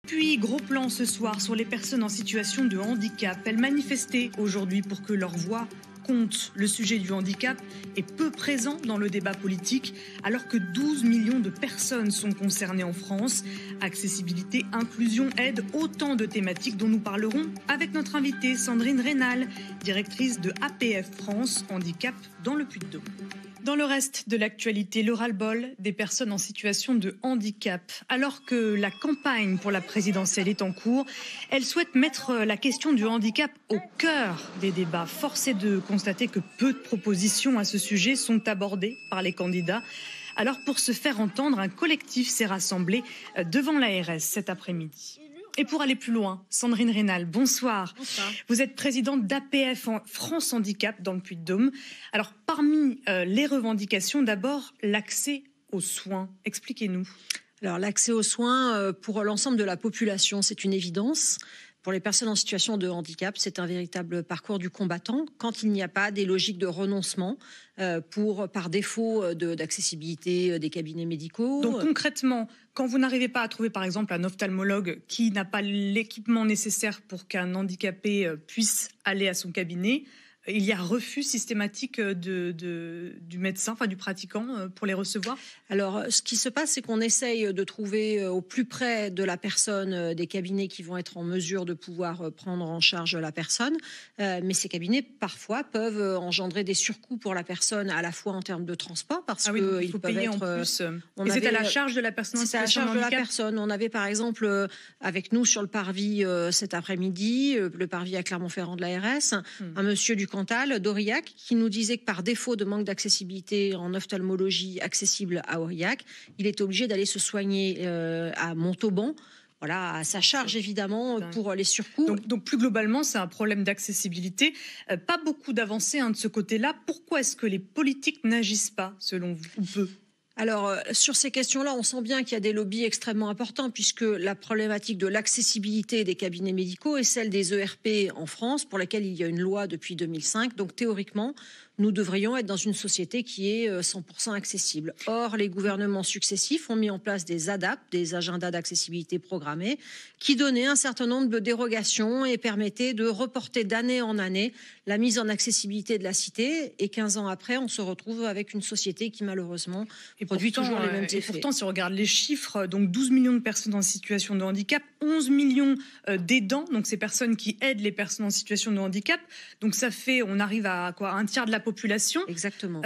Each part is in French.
Puis, gros plan ce soir sur les personnes en situation de handicap. Elles manifestaient aujourd'hui pour que leur voix compte. Le sujet du handicap est peu présent dans le débat politique, alors que 12 millions de personnes sont concernées en France. Accessibilité, inclusion, aide, autant de thématiques dont nous parlerons avec notre invitée Sandrine Rénal, directrice de APF France Handicap dans le Puy-de-Dôme. Dans le reste de l'actualité, le ras-le-bol des personnes en situation de handicap. Alors que la campagne pour la présidentielle est en cours, elle souhaite mettre la question du handicap au cœur des débats. Force est de constater que peu de propositions à ce sujet sont abordées par les candidats. Alors pour se faire entendre, un collectif s'est rassemblé devant l'ARS cet après-midi. Et pour aller plus loin, Sandrine Rénal, bonsoir. Bonsoir. Vous êtes présidente d'APF France Handicap dans le Puy-de-Dôme. Alors, parmi les revendications, d'abord, l'accès aux soins. Expliquez-nous. Alors, l'accès aux soins pour l'ensemble de la population, c'est une évidence. Pour les personnes en situation de handicap, c'est un véritable parcours du combattant quand il n'y a pas des logiques de renoncement par défaut d'accessibilité des cabinets médicaux. Donc concrètement, quand vous n'arrivez pas à trouver par exemple un ophtalmologue qui n'a pas l'équipement nécessaire pour qu'un handicapé puisse aller à son cabinet, il y a refus systématique du médecin, enfin du pratiquant, pour les recevoir? Alors, ce qui se passe, c'est qu'on essaye de trouver au plus près de la personne des cabinets qui vont être en mesure de pouvoir prendre en charge la personne. Mais ces cabinets, parfois, peuvent engendrer des surcoûts pour la personne, à la fois en termes de transport, parce qu'il faut payer en plus. Et c'est à la charge de la personne en situation de handicap? C'est à la charge de la personne. On avait, par exemple, avec nous sur le parvis cet après-midi, le parvis à Clermont-Ferrand de l'ARS, un monsieur du d'Aurillac, qui nous disait que par défaut de manque d'accessibilité en ophtalmologie accessible à Aurillac, il était obligé d'aller se soigner à Montauban. Voilà, à sa charge évidemment pour les surcoûts. Donc plus globalement, c'est un problème d'accessibilité. Pas beaucoup d'avancées de ce côté-là. Pourquoi est-ce que les politiques n'agissent pas, selon vous, ou peu ? Alors, sur ces questions-là, on sent bien qu'il y a des lobbies extrêmement importants, puisque la problématique de l'accessibilité des cabinets médicaux est celle des ERP en France, pour laquelle il y a une loi depuis 2005. Donc, théoriquement, nous devrions être dans une société qui est 100% accessible. Or, les gouvernements successifs ont mis en place des ADAP, des agendas d'accessibilité programmés, qui donnaient un certain nombre de dérogations et permettaient de reporter d'année en année la mise en accessibilité de la cité. Et 15 ans après, on se retrouve avec une société qui, malheureusement, produit toujours les mêmes effets. Et pourtant, si on regarde les chiffres, donc 12 millions de personnes en situation de handicap, 11 millions d'aidants, donc ces personnes qui aident les personnes en situation de handicap. Donc ça fait, on arrive à quoi, un tiers de la population. Exactement.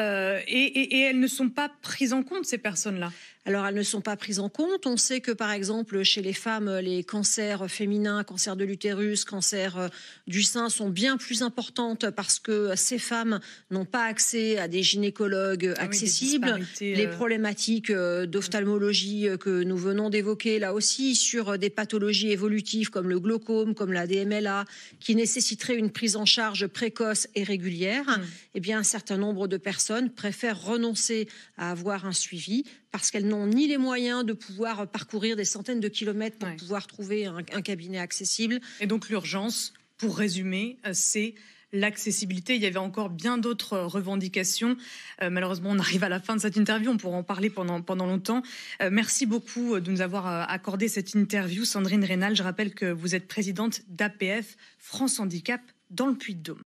Et elles ne sont pas prises en compte, ces personnes-là. Alors, elles ne sont pas prises en compte. On sait que, par exemple, chez les femmes, les cancers féminins, cancer de l'utérus, cancer du sein sont bien plus importantes parce que ces femmes n'ont pas accès à des gynécologues accessibles. Les problématiques d'ophtalmologie que nous venons d'évoquer, là aussi, sur des pathologies évolutives comme le glaucome, comme la DMLA, qui nécessiteraient une prise en charge précoce et régulière, eh bien, un certain nombre de personnes préfèrent renoncer à avoir un suivi parce qu'elles n'ont ni les moyens de pouvoir parcourir des centaines de kilomètres pour pouvoir trouver un cabinet accessible. Et donc l'urgence, pour résumer, c'est l'accessibilité. Il y avait encore bien d'autres revendications. Malheureusement, on arrive à la fin de cette interview. On pourra en parler pendant longtemps. Merci beaucoup de nous avoir accordé cette interview. Sandrine Rénal, je rappelle que vous êtes présidente d'APF France Handicap dans le Puy-de-Dôme.